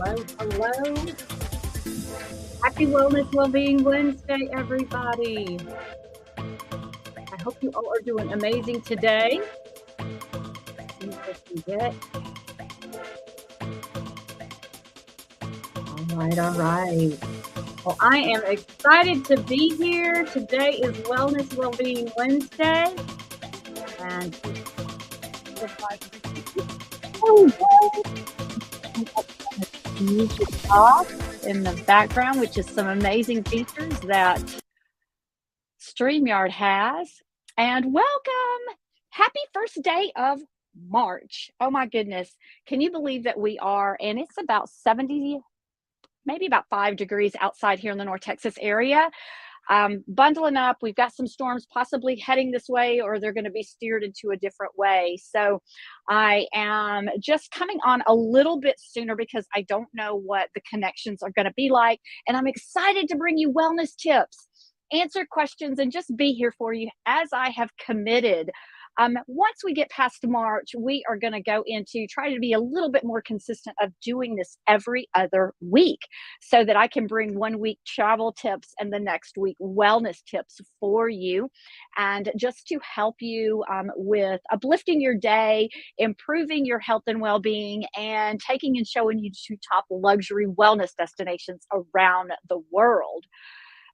Hello, hello. Happy Wellness Wellbeing Wednesday, everybody. I hope you all are doing amazing today. See if I can get. All right, all right. Well, I am excited to be here. Today is Wellness Wellbeing Wednesday. And music off in the background, which is some amazing features that StreamYard has. And welcome! Happy first day of March. Oh my goodness. Can you believe that we are, and it's about 70, maybe about 5 degrees outside here in the North Texas area. Bundling up. We've got some storms possibly heading this way, or they're going to be steered into a different way. So I am just coming on a little bit sooner because I don't know what the connections are going to be like. And I'm excited to bring you wellness tips, answer questions, and just be here for you as I have committed. Once we get past March, we are going to go into try to be a little bit more consistent of doing this every other week so that I can bring 1 week travel tips and the next week wellness tips for you. And just to help you with uplifting your day, improving your health and well being, and taking and showing you to top luxury wellness destinations around the world.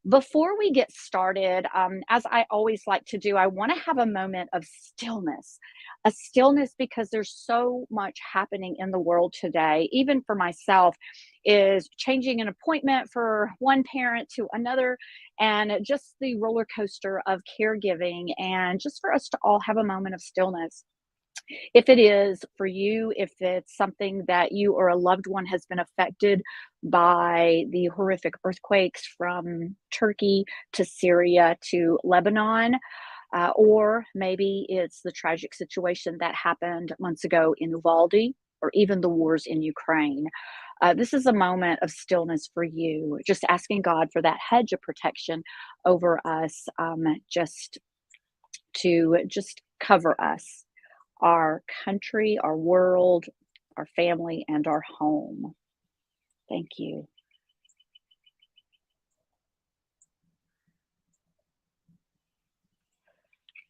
Before we get started, as I always like to do, I want to have a moment of stillness, a stillness because there's so much happening in the world today, even for myself, is changing an appointment for one parent to another, and just the roller coaster of caregiving, and just for us to all have a moment of stillness. If it is for you, if it's something that you or a loved one has been affected by the horrific earthquakes from Turkey to Syria to Lebanon, or maybe it's the tragic situation that happened months ago in Uvalde, or even the wars in Ukraine. This is a moment of stillness for you, just asking God for that hedge of protection over us, just to just cover us, our country, our world, our family, and our home. Thank you.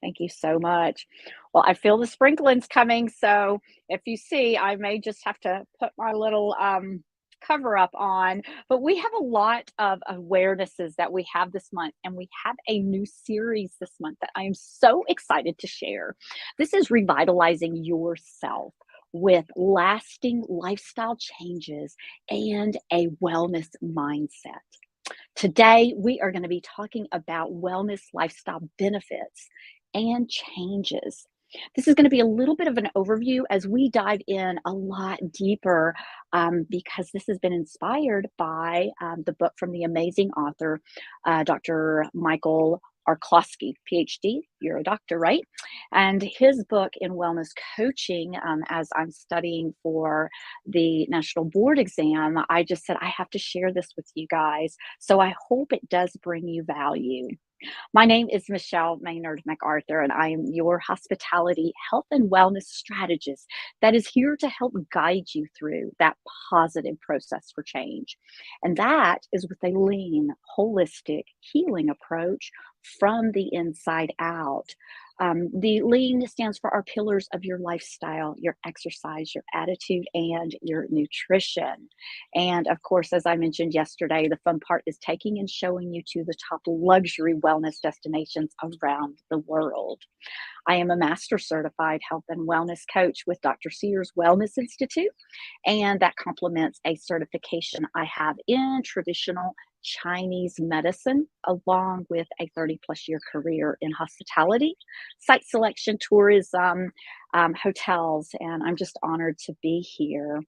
Thank you so much. Well, I feel the sprinklings coming, so if you see, I may just have to put my little cover up on. But we have a lot of awarenesses that we have this month, and we have a new series this month that I am so excited to share. This is Revitalizing Yourself with lasting lifestyle changes and a wellness mindset. Today, we are going to be talking about wellness lifestyle benefits and changes. This is going to be a little bit of an overview as we dive in a lot deeper, because this has been inspired by the book from the amazing author, Dr. Michael Arklosky, PhD. You're a doctor, right? And his book in wellness coaching, as I'm studying for the national board exam, I just said, I have to share this with you guys. So I hope it does bring you value. My name is Michelle Maynard MacArthur, and I am your hospitality health and wellness strategist that is here to help guide you through that positive process for change. And that is with a lean, holistic healing approach from the inside out. The lean stands for our pillars of your lifestyle, your exercise, your attitude, and your nutrition. And of course, as I mentioned yesterday, the fun part is taking and showing you to the top luxury wellness destinations around the world. I am a master certified health and wellness coach with Dr. Sears Wellness Institute, and that complements a certification I have in traditional Chinese medicine, along with a 30-plus year career in hospitality, site selection, tourism, hotels, and I'm just honored to be here.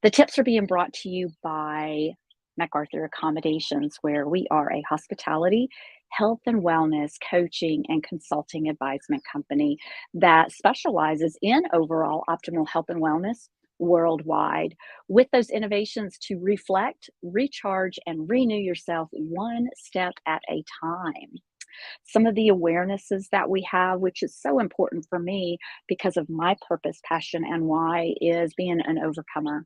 The tips are being brought to you by MacArthur Accommodations, where we are a hospitality, health and wellness coaching and consulting advisement company that specializes in overall optimal health and wellness worldwide, with those innovations to reflect, recharge, and renew yourself one step at a time. Some of the awarenesses that we have, which is so important for me because of my purpose, passion, and why, is being an overcomer.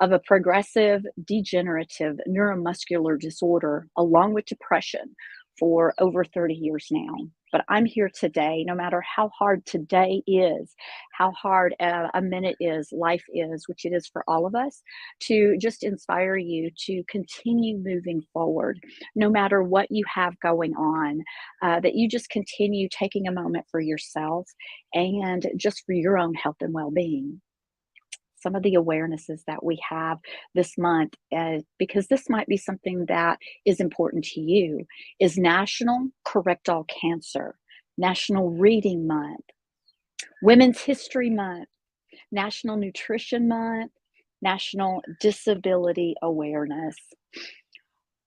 of a progressive degenerative neuromuscular disorder, along with depression, for over 30 years now. But I'm here today, no matter how hard today is, how hard a minute is, life is, which it is for all of us, to just inspire you to continue moving forward, no matter what you have going on, that you just continue taking a moment for yourself and just for your own health and well being. Some of the awarenesses that we have this month, because this might be something that is important to you, is National Correct All Cancer, National Reading Month, Women's History Month, National Nutrition Month, National Disability Awareness,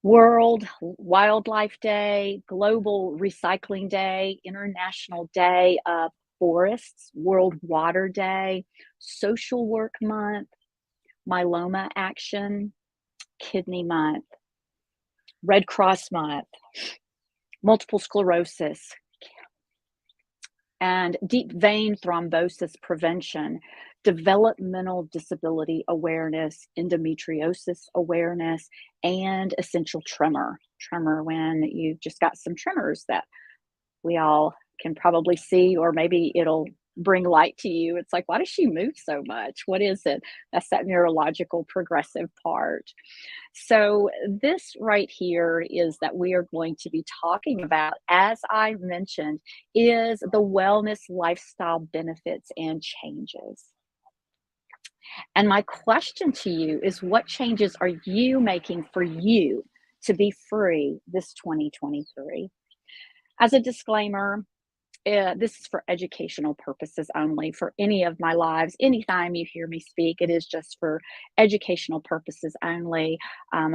World Wildlife Day, Global Recycling Day, International Day of Forests, World Water Day, Social Work Month, Myeloma Action, Kidney Month, Red Cross Month, Multiple Sclerosis, and Deep Vein Thrombosis Prevention, Developmental Disability Awareness, Endometriosis Awareness, and Essential Tremor. Tremor when you've just got some tremors that we all can probably see, or maybe it'll bring light to you. It's like, why does she move so much? What is it? That's that neurological progressive part. So, this right here is that we are going to be talking about, as I mentioned, is the wellness lifestyle benefits and changes. And my question to you is, what changes are you making for you to be free this 2023? As a disclaimer, this is for educational purposes only. For any of my lives, anytime you hear me speak, it is just for educational purposes only.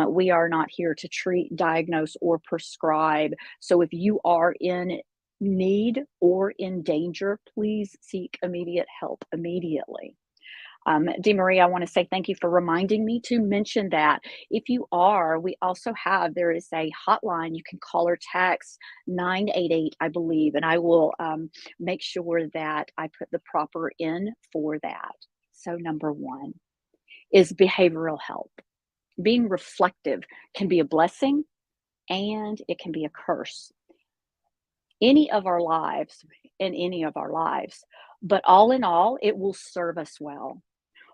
We are not here to treat, diagnose, or prescribe. So if you are in need or in danger, please seek immediate help immediately. Dee Marie, I want to say thank you for reminding me to mention that. If you are, we also have, there is a hotline you can call or text 988, I believe, and I will make sure that I put the proper in for that. So, number one is behavioral health. Being reflective can be a blessing and it can be a curse. Any of our lives, in any of our lives, but all in all, it will serve us well.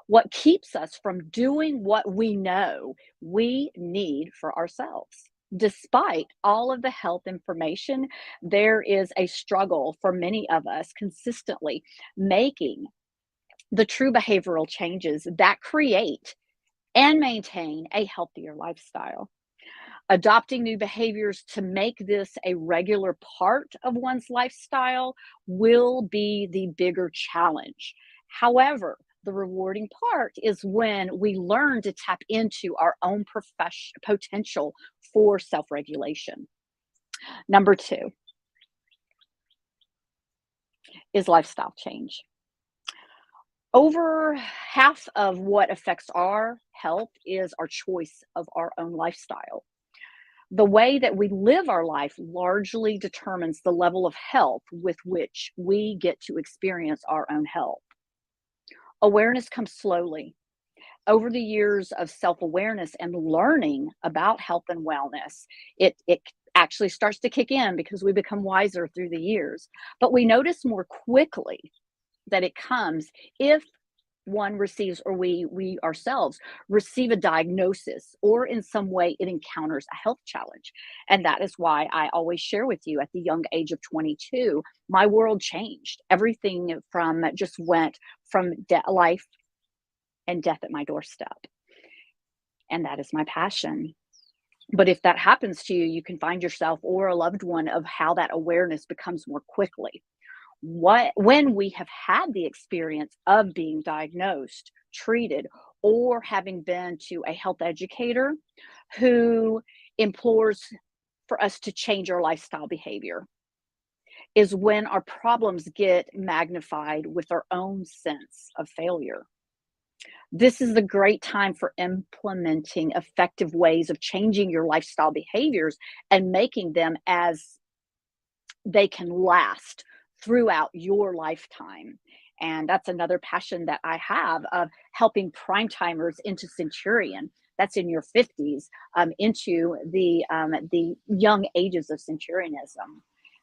What keeps us from doing what we know we need for ourselves? Despite all of the health information, there is a struggle for many of us consistently making the true behavioral changes that create and maintain a healthier lifestyle. Adopting new behaviors to make this a regular part of one's lifestyle will be the bigger challenge. However, the rewarding part is when we learn to tap into our own potential for self regulation. Number two is lifestyle change. Over half of what affects our health is our choice of our own lifestyle. The way that we live our life largely determines the level of health with which we get to experience our own health. Awareness comes slowly. Over the years of self-awareness and learning about health and wellness, it actually starts to kick in because we become wiser through the years. But we notice more quickly that it comes if one receives, or we ourselves receive a diagnosis, or in some way it encounters a health challenge. And that is why I always share with you, at the young age of 22, my world changed. Everything from just went from life and death at my doorstep. And that is my passion. But if that happens to you, you can find yourself or a loved one of how that awareness becomes more quickly. When we have had the experience of being diagnosed, treated, or having been to a health educator who implores for us to change our lifestyle behavior, is when our problems get magnified with our own sense of failure. This is the great time for implementing effective ways of changing your lifestyle behaviors and making them as they can last throughout your lifetime. And that's another passion that I have of helping prime timers into Centurion. That's in your 50s, into the young ages of Centurionism.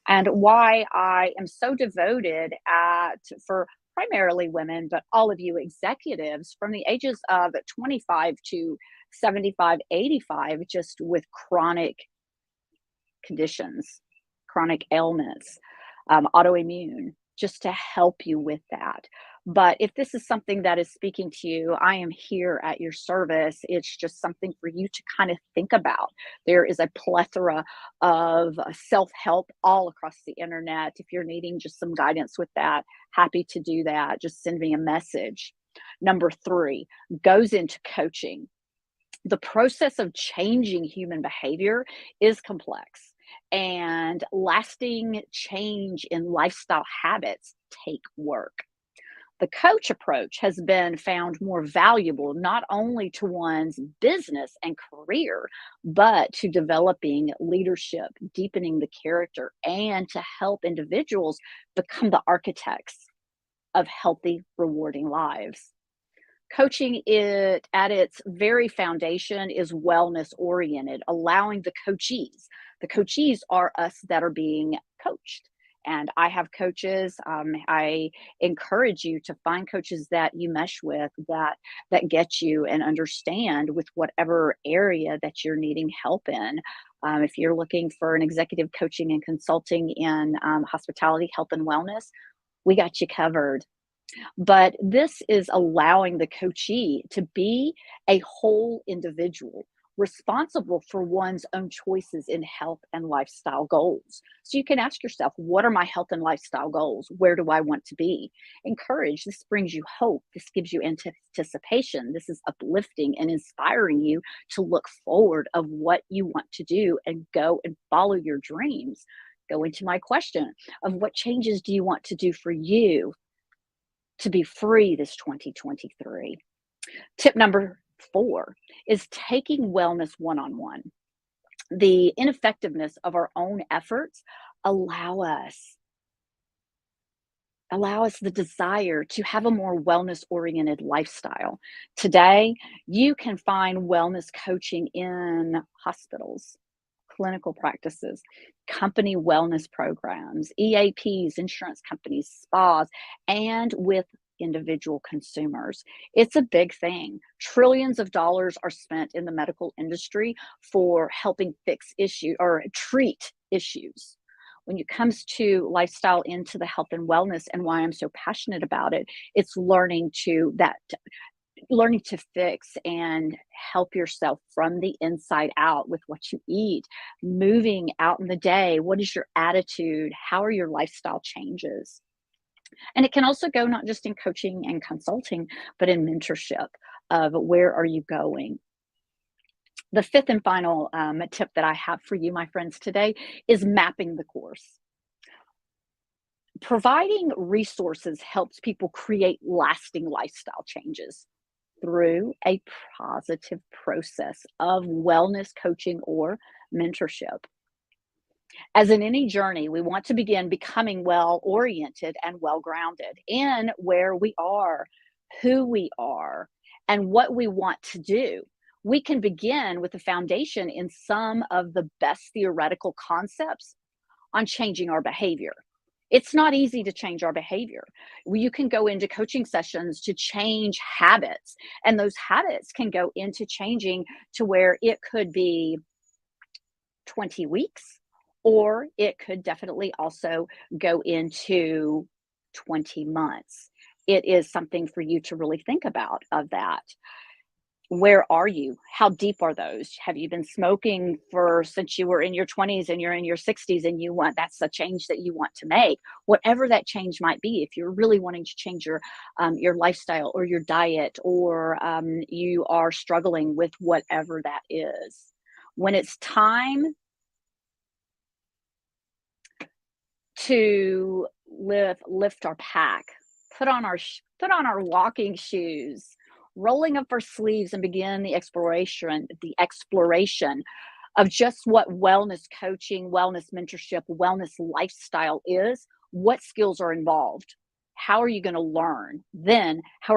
And why I am so devoted for primarily women, but all of you executives from the ages of 25 to 75, 85, just with chronic conditions, chronic ailments, autoimmune, just to help you with that. But if this is something that is speaking to you, I am here at your service. It's just something for you to kind of think about. There is a plethora of self help all across the internet. If you're needing just some guidance with that, happy to do that. Just send me a message. Number three goes into coaching. The process of changing human behavior is complex, and lasting change in lifestyle habits take work. The coach approach has been found more valuable not only to one's business and career, but to developing leadership, deepening the character, and to help individuals become the architects of healthy, rewarding lives. Coaching, it at its very foundation, is wellness oriented, allowing the coachees are us that are being coached. And I have coaches. I encourage you to find coaches that you mesh with, that get you and understand with whatever area that you're needing help in. If you're looking for an executive coaching and consulting in hospitality, health, and wellness, we got you covered. But this is allowing the coachee to be a whole individual responsible for one's own choices in health and lifestyle goals. So you can ask yourself, what are my health and lifestyle goals? Where do I want to be? Encourage. This brings you hope. This gives you anticipation. This is uplifting and inspiring you to look forward of what you want to do and go and follow your dreams. Go into my question of what changes do you want to do for you to be free this 2023. Tip number four is taking wellness one on one. The ineffectiveness of our own efforts allow us allow us the desire to have a more wellness oriented lifestyle. Today, you can find wellness coaching in hospitals, clinical practices, company wellness programs, EAPs, insurance companies, spas, and with individual consumers. It's a big thing. Trillions of dollars are spent in the medical industry for helping fix issue or treat issues. When it comes to lifestyle into the health and wellness, and why I'm so passionate about it, it's learning to fix and help yourself from the inside out with what you eat, moving out in the day. What is your attitude? How are your lifestyle changes? And it can also go not just in coaching and consulting, but in mentorship of where are you going? The fifth and final tip that I have for you, my friends, today is mapping the course. Providing resources helps people create lasting lifestyle changes through a positive process of wellness coaching or mentorship. As in any journey, we want to begin becoming well oriented and well grounded in where we are, who we are, and what we want to do. We can begin with a foundation in some of the best theoretical concepts on changing our behavior. It's not easy to change our behavior. You can go into coaching sessions to change habits, and those habits can go into changing to where it could be 20 weeks, or it could definitely also go into 20 months. It is something for you to really think about of that. Where are you? How deep are those? Have you been smoking for since you were in your 20s and you're in your 60s and that's a change that you want to make? Whatever that change might be, if you're really wanting to change your lifestyle or your diet, or you are struggling with whatever that is. When it's time to lift our pack, put on our walking shoes, rolling up our sleeves and begin the exploration of just what wellness coaching, wellness mentorship, wellness lifestyle is, what skills are involved, how are you going to learn? Then how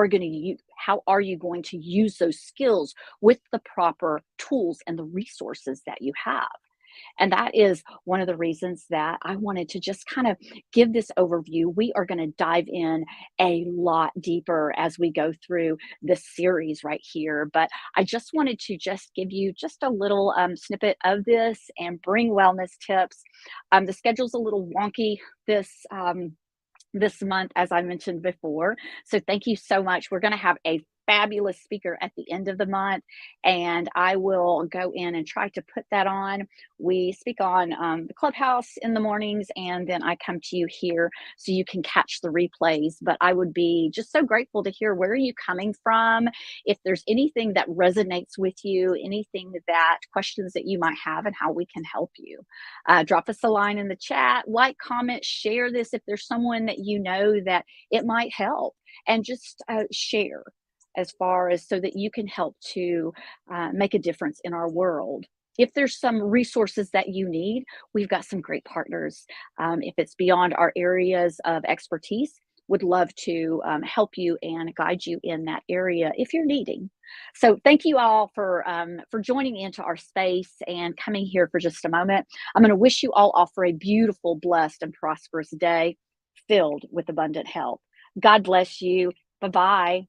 are you going to use those skills with the proper tools and the resources that you have? And that is one of the reasons that I wanted to just kind of give this overview. We are going to dive in a lot deeper as we go through this series right here. But I just wanted to just give you just a little snippet of this and bring wellness tips. The schedule's a little wonky this month, as I mentioned before. So thank you so much. We're going to have a fabulous speaker at the end of the month, and I will go in and try to put that on. We speak on the clubhouse in the mornings, and then I come to you here so you can catch the replays. But I would be just so grateful to hear where are you coming from, if there's anything that resonates with you, anything that questions that you might have, and how we can help you. Drop us a line in the chat, like, comment, share this if there's someone that you know that it might help, and just share as far as so that you can help to make a difference in our world. If there's some resources that you need, we've got some great partners. If it's beyond our areas of expertise, would love to help you and guide you in that area if you're needing. So thank you all for joining into our space and coming here for just a moment. I'm going to wish you all off for a beautiful, blessed, and prosperous day filled with abundant health. God bless you. Bye bye.